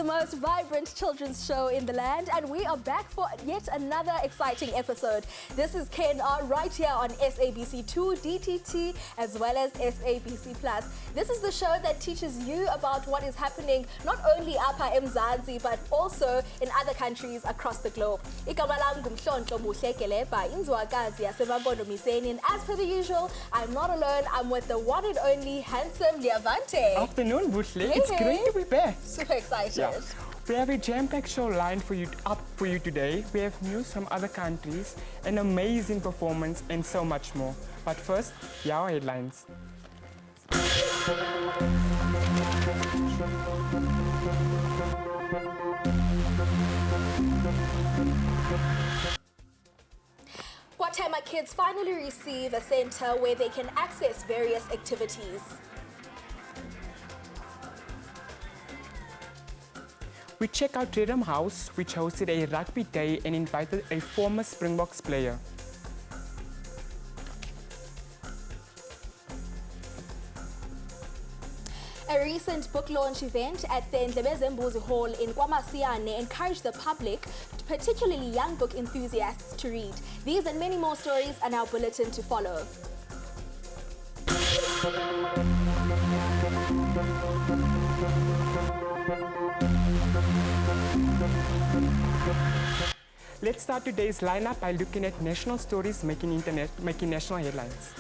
the most vibrant children's show in the land, and we are back for yet another exciting episode. This is KNR right here on SABC2, DTT, as well as SABC+. This is the show that teaches you about what is happening not only up in Mzansi, but also in other countries across the globe. Igama lami ngumhlonto Muhlekeleba, inzwakazi yaseMampondo Miseni, and as per the usual, I'm not alone. I'm with the one and only handsome Liavante. Afternoon, Bushle. It's great to be back. Super excited. Yeah. We have a jam-packed show lined for you today. We have news from other countries, an amazing performance, and so much more. But first, here are headlines. Guatemala kids finally receive a center where they can access various activities. We check out Rhythm House, which hosted a rugby day and invited a former Springboks player. A recent book launch event at the Ndlebezembuzi Hall in KwaMasiane encouraged the public, particularly young book enthusiasts, to read. These and many more stories are in our bulletin to follow. Let's start today's lineup by looking at national stories making national headlines.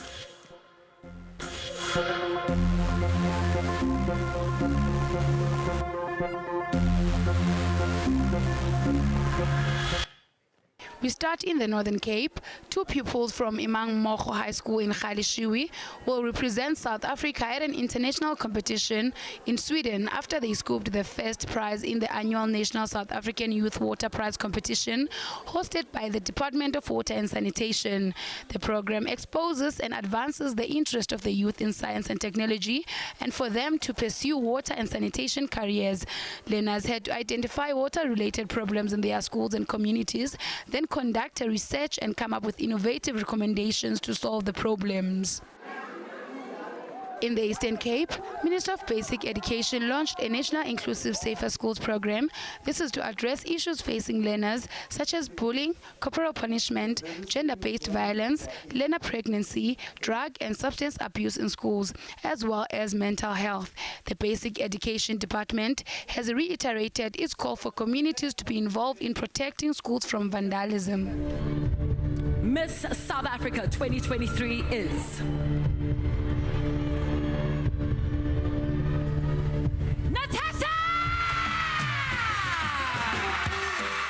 We start in the Northern Cape. Two pupils from Imang Mokgo High School in Khalishiwi will represent South Africa at an international competition in Sweden after they scooped the first prize in the annual National South African Youth Water Prize competition hosted by the Department of Water and Sanitation. The program exposes and advances the interest of the youth in science and technology and for them to pursue water and sanitation careers. Learners had to identify water-related problems in their schools and communities, then conduct a research and come up with innovative recommendations to solve the problems. In the Eastern Cape, Minister of Basic Education launched a National Inclusive Safer Schools program. This is to address issues facing learners such as bullying, corporal punishment, gender-based violence, learner pregnancy, drug and substance abuse in schools, as well as mental health. The Basic Education Department has reiterated its call for communities to be involved in protecting schools from vandalism. Miss South Africa 2023 is...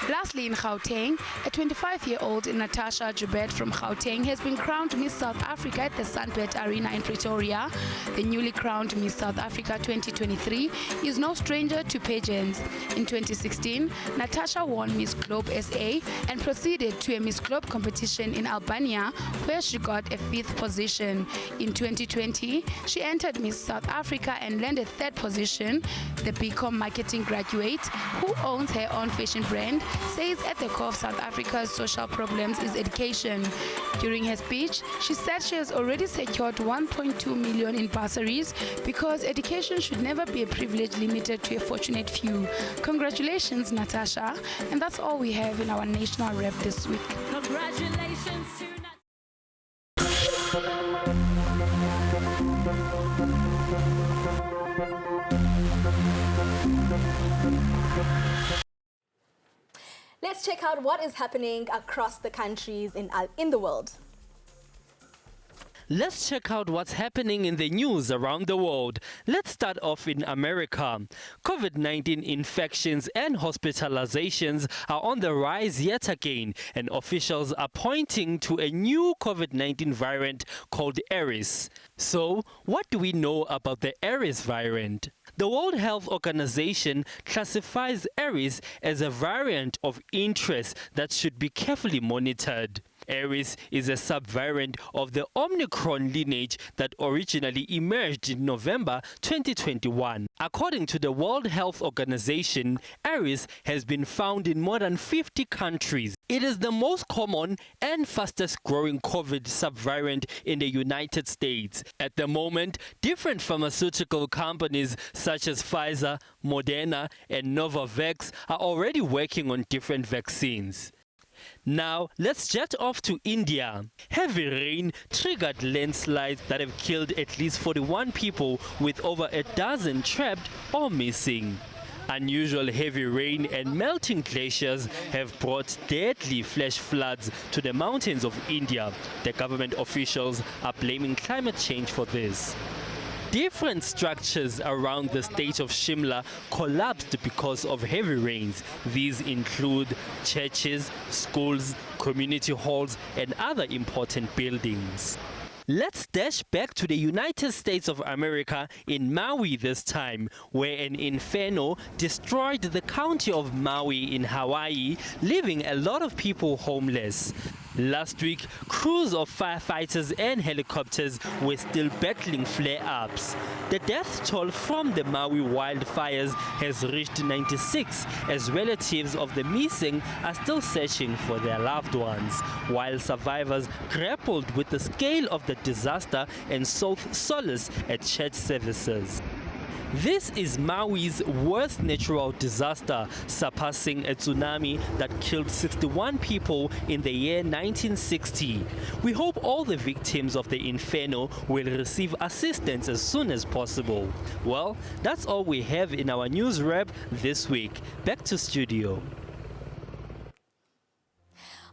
Lastly, in Gauteng, a 25-year-old Natasha Jubert from Gauteng has been crowned Miss South Africa at the Sunbet Arena in Pretoria. The newly crowned Miss South Africa 2023 is no stranger to pageants. In 2016, Natasha won Miss Globe SA and proceeded to a Miss Globe competition in Albania, where she got a 5th position. In 2020, she entered Miss South Africa and landed 3rd position. The BCom marketing graduate, who owns her own fashion brand, says at the core of South Africa's social problems is education. During her speech, she said she has already secured 1.2 million in bursaries because education should never be a privilege limited to a fortunate few. Congratulations, Natasha. And that's all we have in our national rep this week. Congratulations to Let's check out what is happening across the countries in the world. Let's check out what's happening in the news around the world. Let's start off in America. COVID-19 infections and hospitalizations are on the rise yet again, and officials are pointing to a new COVID-19 variant called Aries. So, what do we know about the Aries variant? The World Health Organization classifies Aries as a variant of interest that should be carefully monitored. Aries is a subvariant of the Omicron lineage that originally emerged in November 2021. According to the World Health Organization, Aries has been found in more than 50 countries. It is the most common and fastest growing COVID subvariant in the United States. At the moment, different pharmaceutical companies such as Pfizer, Moderna, and Novavax are already working on different vaccines. Now, let's jet off to India. Heavy rain triggered landslides that have killed at least 41 people, with over a dozen trapped or missing. Unusual heavy rain and melting glaciers have brought deadly flash floods to the mountains of India. The government officials are blaming climate change for this. Different structures around the state of Shimla collapsed because of heavy rains. These include churches, schools, community halls, and other important buildings. Let's dash back to the United States of America, in Maui this time, where an inferno destroyed the county of Maui in Hawaii, leaving a lot of people homeless. Last week, crews of firefighters and helicopters were still battling flare-ups. The death toll from the Maui wildfires has reached 96, as relatives of the missing are still searching for their loved ones, while survivors grappled with the scale of the disaster and sought solace at church services. This is Maui's worst natural disaster, surpassing a tsunami that killed 61 people in the year 1960. We hope all the victims of the inferno will receive assistance as soon as possible. Well, that's all we have in our news wrap this week. Back to studio.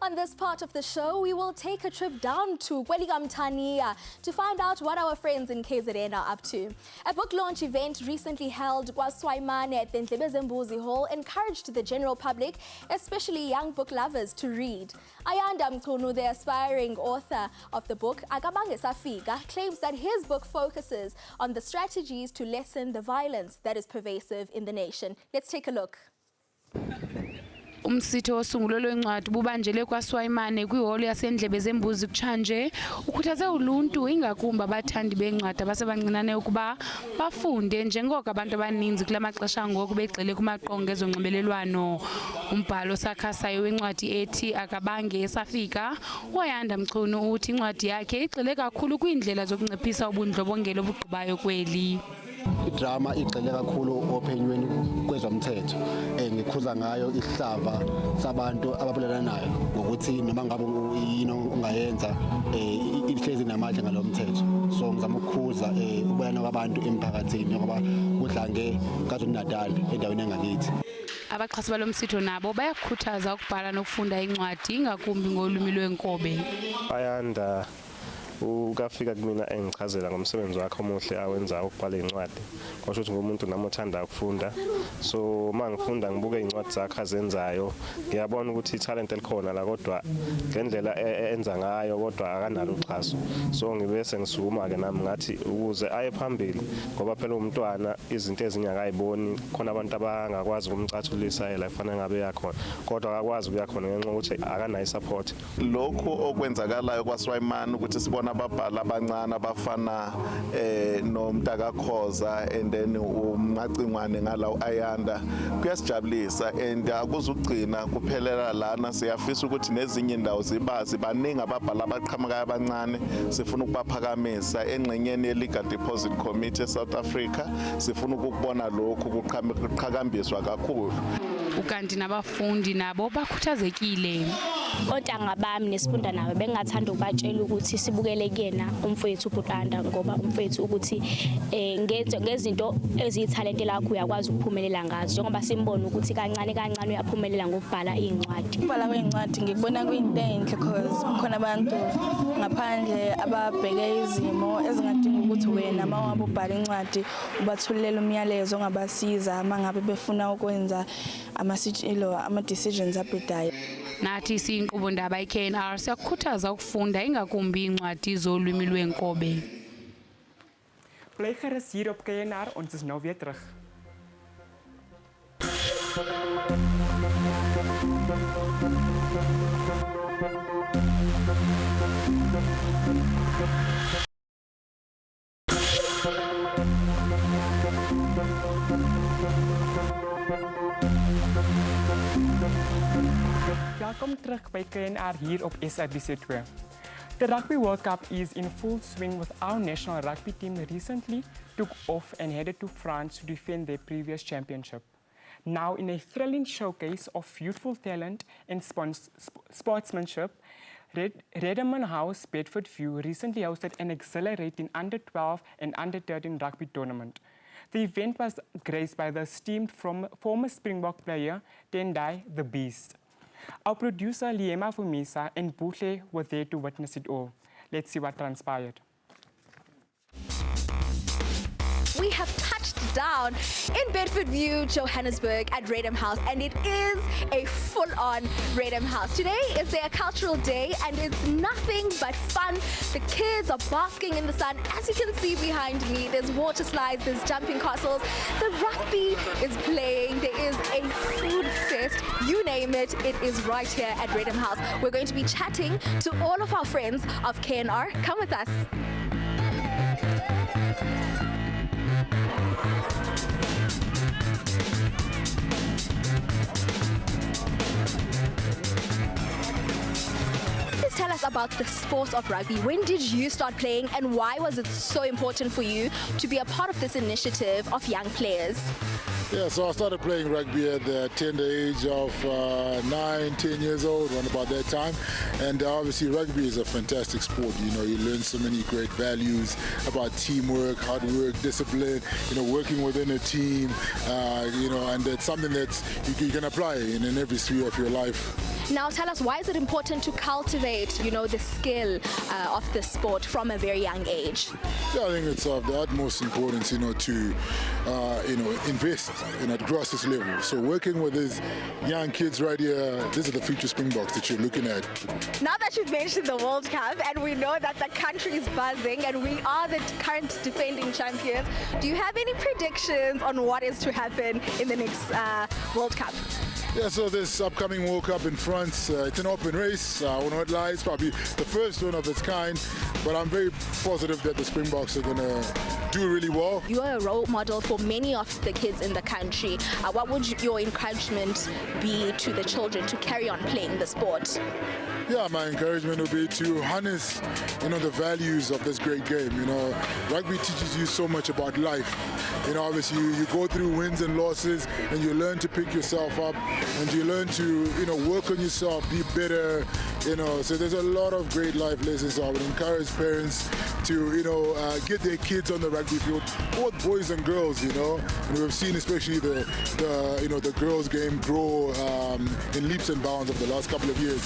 On this part of the show, we will take a trip down to Kwelikamthania to find out what our friends in KZN are up to. A book launch event recently held KwaSwaimane at the Ndlebezembuzi Hall encouraged the general public, especially young book lovers, to read. Ayanda Mchunu, the aspiring author of the book, Akabange Safika, claims that his book focuses on the strategies to lessen the violence that is pervasive in the nation. Let's take a look. Umsitho osungulelwe wencwadi bubanjele kwaSwaimane kwiholo yaseNdlebezembuzi kutshanje ukhuthaze uluntu ingakumbi abathandi bencwadi abasebancinane ukuba bafunde njengoko abantu abaninzi kula maxesha ngoku begxile kumaqonga ezonxibelelwano. Umbhalo osakhasayo wencwadi ethi Akabange Safika, uAyanda Mchunu uthi incwadi yakhe igxile kakhulu kwiindlela zokunciphisa ubundlobongela obugqubayo kweli. Idrama igxile kakhulu ophenyweni kwezomthetho, ngikhuza ngayo isihlava sabantu ababulala nayo ngokuthi noma ngabe yini ungayenza ihlezi namandla ngalomthetho. So ngizama ukukhuza ubulana kwabantu emphakathini ngoba kudlange kaZulu-Natal endaweni engakithi. Abaxhasi balomsitho nabo bayakhuthaza ukubhala nokufunda incwadi ingakumbi ngolwimi lwenkobe. Ayanda ukafika kumina engichazela ngomsebenzi wakhe omuhle awenza ukubhala incwadi. Kwasho ukuthi ngumuntu nami othanda ukufunda. So mangifunda ngibuke incwadi zakhe azenzayo, ngiyabona ukuthi italent elikhona la, kodwa ngendlela enza ngayo kodwa akanalo uxhaso. So ngibese ngisukuma ke nami ngathi ukuze aye phambili ngoba phela umntwana izinto ezinyakayiboni, khona abantu abangakwazi ukumcathulisa yena kufanele ngabe yakhona, kodwa akakwazi ukuyakhona ngenxa ukuthi akanayo support. Lokho okwenzakalayo kwaSwaimane ukuthi sibona ababhala abancane abafana noMtaka Khoza and then umacingwane ngala uAyanda kuyasijabulisa, and akuzugcina kuphelela lana. Siyafisa ukuthi nezinye indawo zibazi baningi ababhala abaqhamukayo abancane, sifuna ukubaphakamisa engxenyeni ye-Legal Deposit Committee eSouth Africa. Sifuna ukubona lokhu kuqhakambiswa kakhulu. Ukanti nabafundi nabo bakhuthazekile. Ontanga bami nesifunda nawe bengathanda ukubatshela ukuthi sibukele kuyena umfowethu uButanda, ngoba umfowethu ukuthi ngezinto ezithalente lakho uyakwazi ukuphumelela ngazo, njengoba simbona ukuthi kancane kancane uyaphumelela ngokubhala incwadi. Ukubhala kwencwadi ngikubona kuyinto enhle because khona abantu ngaphandle ababheke izimo ezingadinga ukuthi wena mawabo ubhala incwadi ubathulela umyalezo ongabasiza mangabe befuna ukwenza ama-decisions abhedayo. Nathi siyinkqubo ndaba iKNR siyakukhuthaza ukufunda ingakumbi incwadi zolwimi lwenkobe. Bly gerus hier op KNR, ons is nou weer terug. welkom terug bij KNR hier op SABC 2. The Rugby World Cup is in full swing with our national rugby team recently took off and headed to France to defend their previous championship. Now, in a thrilling showcase of youthful talent and sportsmanship, Redderman House, Bedford View recently hosted an exhilarating under-12 and under-13 rugby tournament. The event was graced by the esteemed former Springbok player, Tendai the Beast. Our producer, Liema Fumisa, and Buhle were there to witness it all. Let's see what transpired. We have touched down in Bedford View, Johannesburg at Redham House, and it is a full-on Redham House. Today is their cultural day and it's nothing but fun. The kids are basking in the sun. As you can see behind me, there's water slides, there's jumping castles. The rugby is playing. There is a food fest. You name it, it is right here at Redham House. We're going to be chatting to all of our friends of KNR. Come with us. Please tell us about the sport of rugby. When did you start playing and why was it so important for you to be a part of this initiative of young players? Yeah, so I started playing rugby at the tender age of 9, 10 years old, around about that time. And obviously rugby is a fantastic sport. You know, you learn so many great values about teamwork, hard work, discipline, you know, working within a team, you know, and it's something that you can apply in every sphere of your life. Now tell us, why is it important to cultivate, you know, the skill of the sport from a very young age? Yeah, I think it's of the utmost importance, you know, to, you know, invest at grassroots level. So working with these young kids right here, these are the future Springboks that you're looking at. Now that you've mentioned the World Cup and we know that the country is buzzing and we are the current defending champions, do you have any predictions on what is to happen in the next World Cup? Yeah, so this upcoming World Cup in France, it's an open race. I won't lie, it's probably the first one of its kind, but I'm very positive that the Springboks are going to do really well. You are a role model for many of the kids in the country. What would your encouragement be to the children to carry on playing the sport? Yeah, my encouragement would be to harness, you know, the values of this great game. You know, rugby teaches you so much about life. You know, obviously you go through wins and losses and you learn to pick yourself up and you learn to, you know, work on yourself, be better, you know. So there's a lot of great life lessons. So I would encourage parents to, you know, get their kids on the rugby field, both boys and girls, you know. And we've seen especially the you know, the girls game grow in leaps and bounds over the last couple of years.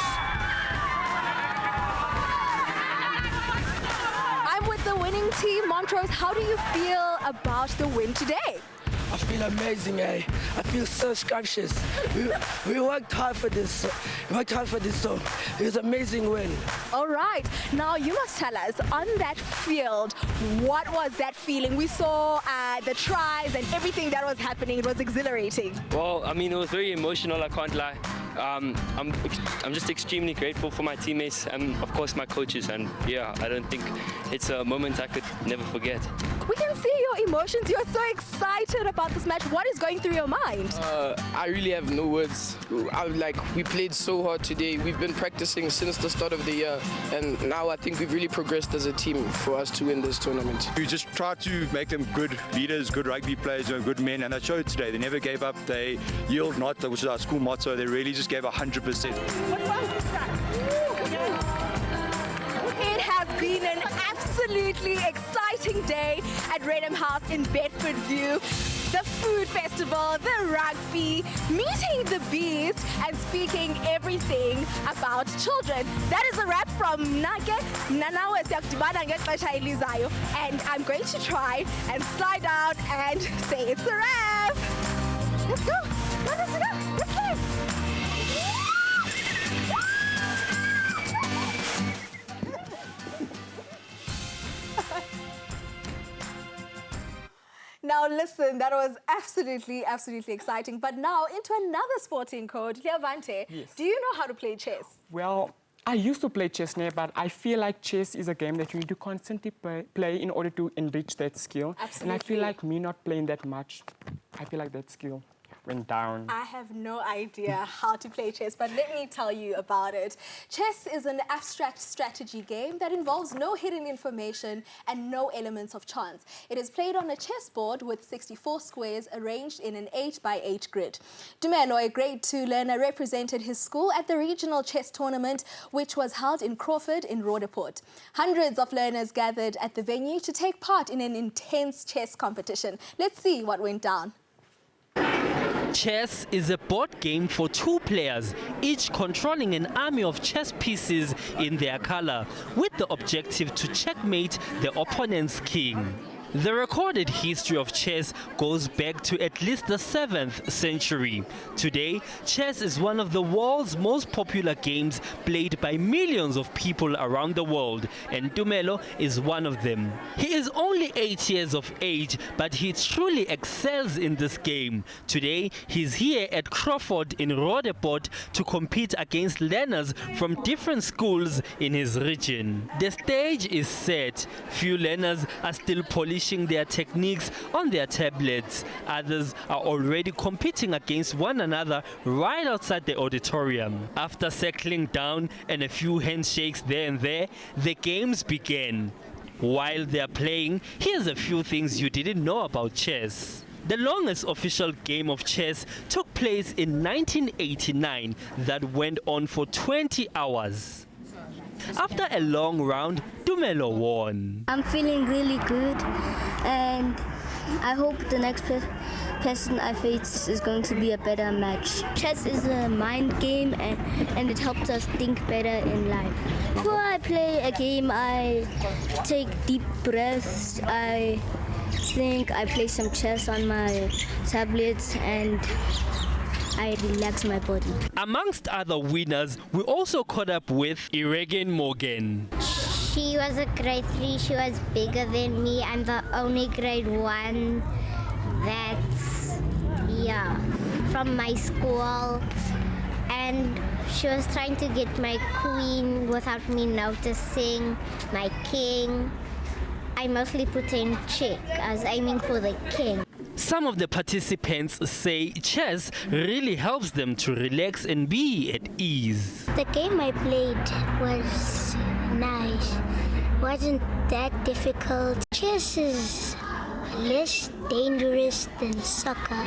The winning team, Montrose, how do you feel about the win today? I feel amazing, eh? I feel so scrumptious. We worked hard for this. So it was an amazing win. All right. Now you must tell us, on that field, what was that feeling? We saw the tries and everything that was happening. It was exhilarating. Well, I mean, it was very emotional, I can't lie. I'm just extremely grateful for my teammates and of course my coaches, and yeah, I don't think it's a moment I could never forget. We can see your emotions. You're so excited about this match. What is going through your mind? I really have no words. We played so hard today. We've been practicing since the start of the year, and now I think we've really progressed as a team for us to win this tournament. We just tried to make them good leaders, good rugby players, good men, and they showed today. They never gave up. They yield not, which is our school motto. They really just gave 100%. It has been an absolutely exciting day at Redham House in Bedford View. The food festival, the rugby, meeting the beast, and speaking everything about children. That is a wrap from Nake. And I'm going to try and slide out and say it's a wrap. Let's go. Let's go. Let's go. Now listen, that was absolutely exciting. But now into another sporting code. Leavante, yes. Do you know how to play chess? Well, I used to play chess now, but I feel like chess is a game that you need to constantly play in order to enrich that skill. Absolutely. And I feel like me not playing that much, I feel like that skill. went down? I have no idea how to play chess, but let me tell you about it. Chess is an abstract strategy game that involves no hidden information and no elements of chance. It is played on a chessboard with 64 squares arranged in an 8x8 grid. Dumelo, a grade 2 learner, represented his school at the regional chess tournament, which was held in Crawford in Roodepoort. Hundreds of learners gathered at the venue to take part in an intense chess competition. Let's see what went down. Chess is a board game for two players, each controlling an army of chess pieces in their color, with the objective to checkmate the opponent's king. The recorded history of chess goes back to at least the 7th century. Today, chess is one of the world's most popular games played by millions of people around the world, and Dumelo is one of them. He is only 8 years of age, but he truly excels in this game. Today, he's here at Crawford in Roodepoort to compete against learners from different schools in his region. The stage is set. Few learners are still polishing their techniques on their tablets. Others are already competing against one another right outside the auditorium. After settling down and a few handshakes there and there, the games began. While they're playing, here's a few things you didn't know about chess. The longest official game of chess took place in 1989 that went on for 20 hours. After a long round, Dumelo won. I'm feeling really good, and I hope the next person I face is going to be a better match. Chess is a mind game, and it helps us think better in life. Before I play a game, I take deep breaths. I think I play some chess on my tablet, and I relax my body. Amongst other winners, we also caught up with Iregen Morgan. She was a grade 3, she was bigger than me. I'm the only grade 1 that's, from my school. And she was trying to get my queen without me noticing, my king. I mostly put in check. I was aiming for the king. Some of the participants say chess really helps them to relax and be at ease. The game I played was nice. Wasn't that difficult. Chess is less dangerous than soccer,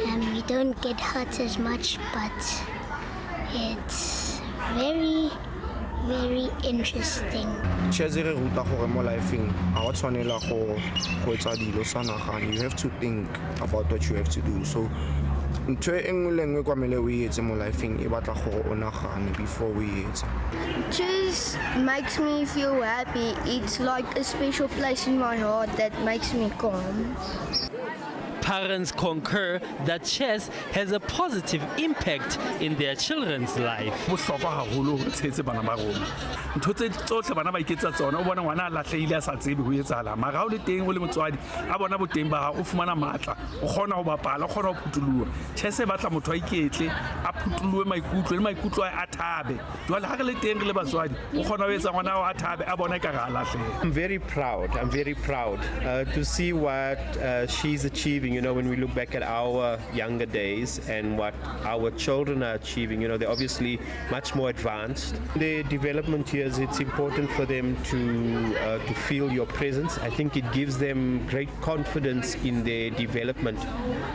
and we don't get hurt as much, but it's very interesting. Chess re ruta gore mo lifeng a wa tshwanela go etsa dilo sa nagane. You have to think about what you have to do. So ntwe engwe le engwe kwa mele o etse mo lifeng e batla gore o nagane before we etse. Chess makes me feel happy. It's like a special place in my heart that makes me calm. Parents concur that chess has a positive impact in their children's life. Ntho tse tsohle bana ba iketsa tsona o bona ngwana a lahlehile a sa tsebe ho etsahala mara o le teng o le motswadi a bona boteng ba o fumana matla o kgona ho bapala o kgona ho phutulua chess e batla motho a iketle a phutulue maikutlo le maikutlo a thabe jwale ha re le teng re le batswadi o kgona ho etsa ngwana a thabe a bona ka ga lahlehe. I'm very proud to see what she's achieving. You know, when we look back at our younger days and what our children are achieving, you know, they're obviously much more advanced. The development years, it's important for them to feel your presence. I think it gives them great confidence in their development,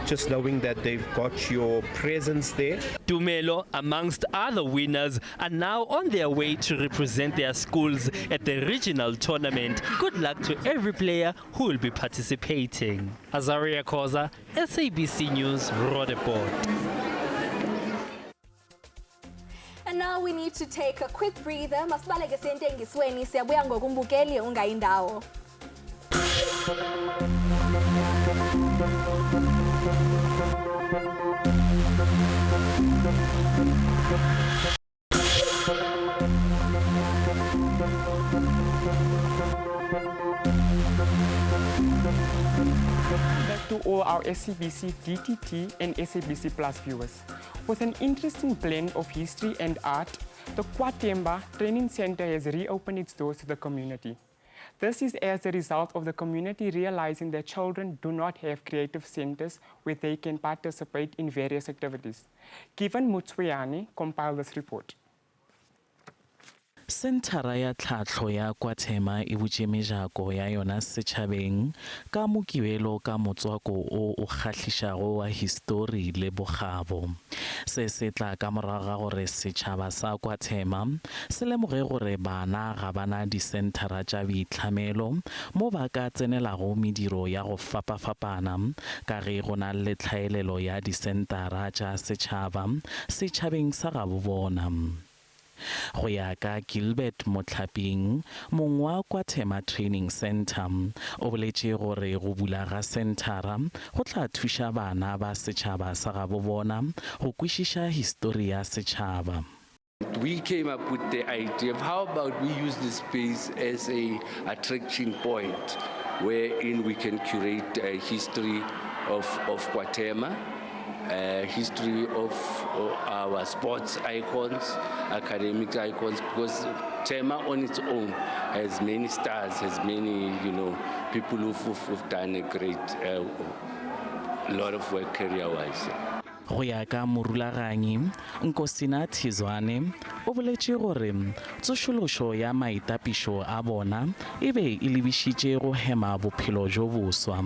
just knowing that they've got your presence there. Dumelo, amongst other winners, are now on their way to represent their schools at the regional tournament. Good luck to every player who will be participating. Azaria Koza, SABC News, Roodepoort. And now we need to take a quick breather. Masibaleke sentengisweni siyabuya ngokumbukeli ungayindawo. Back to all our SABC DTT and SABC Plus viewers. With an interesting blend of history and art, the KwaThemba Training Center has reopened its doors to the community. This is as a result of the community realizing that children do not have creative centers where they can participate in various activities. Kevin Mutsuyane compiled this report. Senthara ya tlhatlho ya KwaThema e butše mejako ya yona setšhabeng ka mokibelo ka motswako o kgahlišago wa histori le bogabo. Se se tla ka morago ga gore setšhaba sa KwaThema se lemoge gore bana ga bana disenthara tša boitlhamelo mo ba ka tsenelago mediro ya go fapafapana ka ge go na le tlhaelelo ya disenthara tša setšhabeng sa gabobona. Go ya ka Gilbert Motlhaping, mong wa KwaThema Training Center, o boletše gore go bula ga senthara go tla thuša bana ba setšhaba sa gabobona go kwešiša histori ya setšhaba. We came up with the idea of how about we use this space as a attraction point wherein we can curate a history of KwaThema, history of our sports icons, academic icons, because Thema on its own has many stars, has many, people who've done a lot of work career-wise. Go ya ka morulaganyi Nkosina Thizwane o boletše gore tsošološo ya maitapišo a bona e be e lebišitše go hema bophelo jo boswa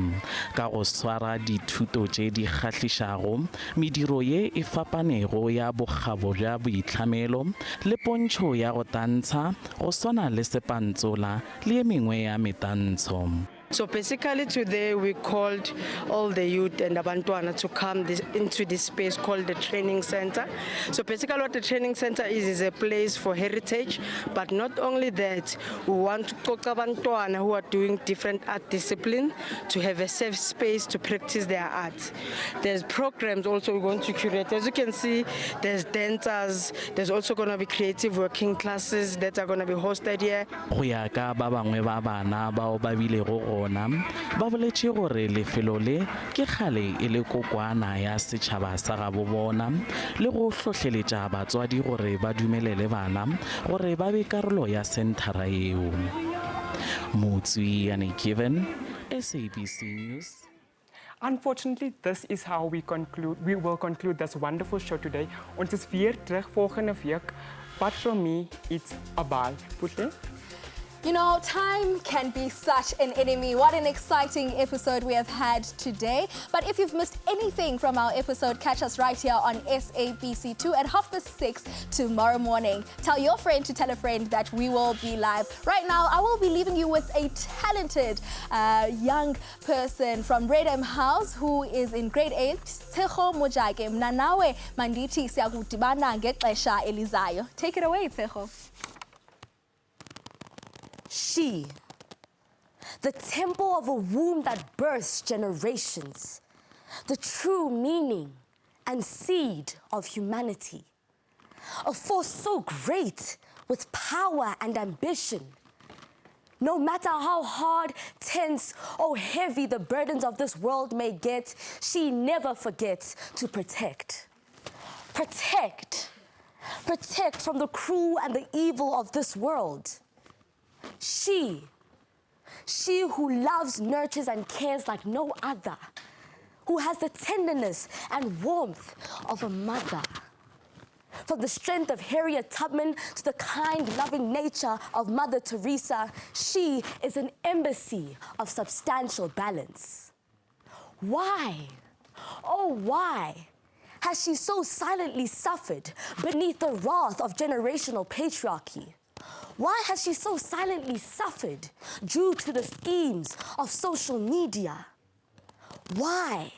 ka go swara dithuto tše di kgahlišago mediro ye e fapanego ya bogabo bja boitlhamelo le pontšho ya go tantsha go swana le sepantsola le ye mengwe ya metantsho. So basically today we called all the youth and abantwana to come into this space called the training center. So basically what the training center is a place for heritage, but not only that, we want to talk to abantwana who are doing different art discipline to have a safe space to practice their art. There's programs also we're going to curate. As you can see, there's dancers, there's also going to be creative working classes that are going to be hosted here. Go ya ka ba bangwe ba bana bao ba bilego ba boletše gore lefelo le ke kgale e le kokwana ya setšhaba sa gabobona le go hlohleletša batswadi gore ba dumelele bana gore ba be karolo ya senthara eo. Mutsuyane Kevin, SABC News. Unfortunately, this is how we will conclude this wonderful show today. Ons is weer terug volgende week. But from me, it's a bal. Putle? You know, time can be such an enemy. What an exciting episode we have had today. But if you've missed anything from our episode, catch us right here on SABC2 at 6:30 tomorrow morning. Tell your friend to tell a friend that we will be live. Right now, I will be leaving you with a talented young person from Redham House who is in grade 8. Tsecho Mojake, mnanawe mandithi siyakudibana ngexesha elizayo. Take it away, Tsecho. She, the temple of a womb that births generations, the true meaning and seed of humanity, a force so great with power and ambition. No matter how hard, tense, or heavy the burdens of this world may get, she never forgets to protect. Protect. Protect from the cruel and the evil of this world. She who loves, nurtures, and cares like no other, who has the tenderness and warmth of a mother. From the strength of Harriet Tubman to the kind, loving nature of Mother Teresa, she is an embassy of substantial balance. Why, oh why, has she so silently suffered beneath the wrath of generational patriarchy? Why has she so silently suffered due to the schemes of social media? Why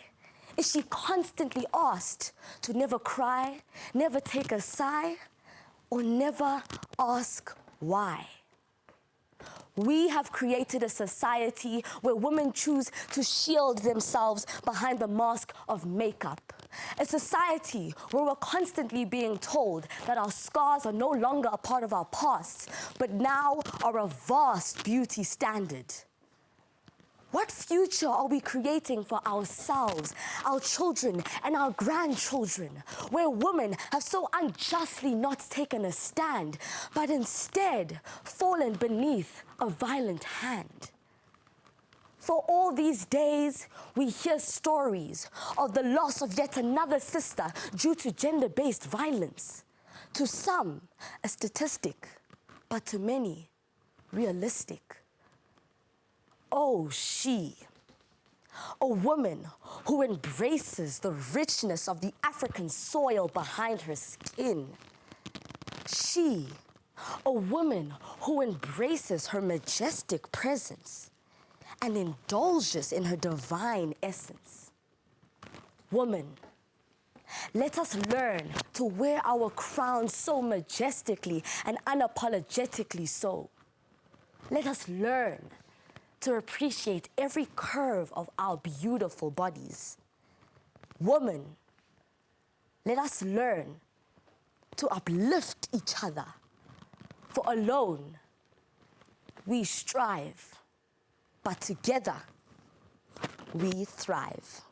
is she constantly asked to never cry, never take a sigh, or never ask why? We have created a society where women choose to shield themselves behind the mask of makeup. A society where we're constantly being told that our scars are no longer a part of our past, but now are a vast beauty standard. What future are we creating for ourselves, our children, and our grandchildren, where women have so unjustly not taken a stand, but instead fallen beneath a violent hand? For all these days, we hear stories of the loss of yet another sister due to gender-based violence. To some, a statistic, but to many, realistic. Oh, she, a woman who embraces the richness of the African soil behind her skin. She, a woman who embraces her majestic presence and indulges in her divine essence. Woman, let us learn to wear our crown so majestically and unapologetically so. Let us learn to appreciate every curve of our beautiful bodies. Woman, let us learn to uplift each other, for alone we strive, but together we thrive.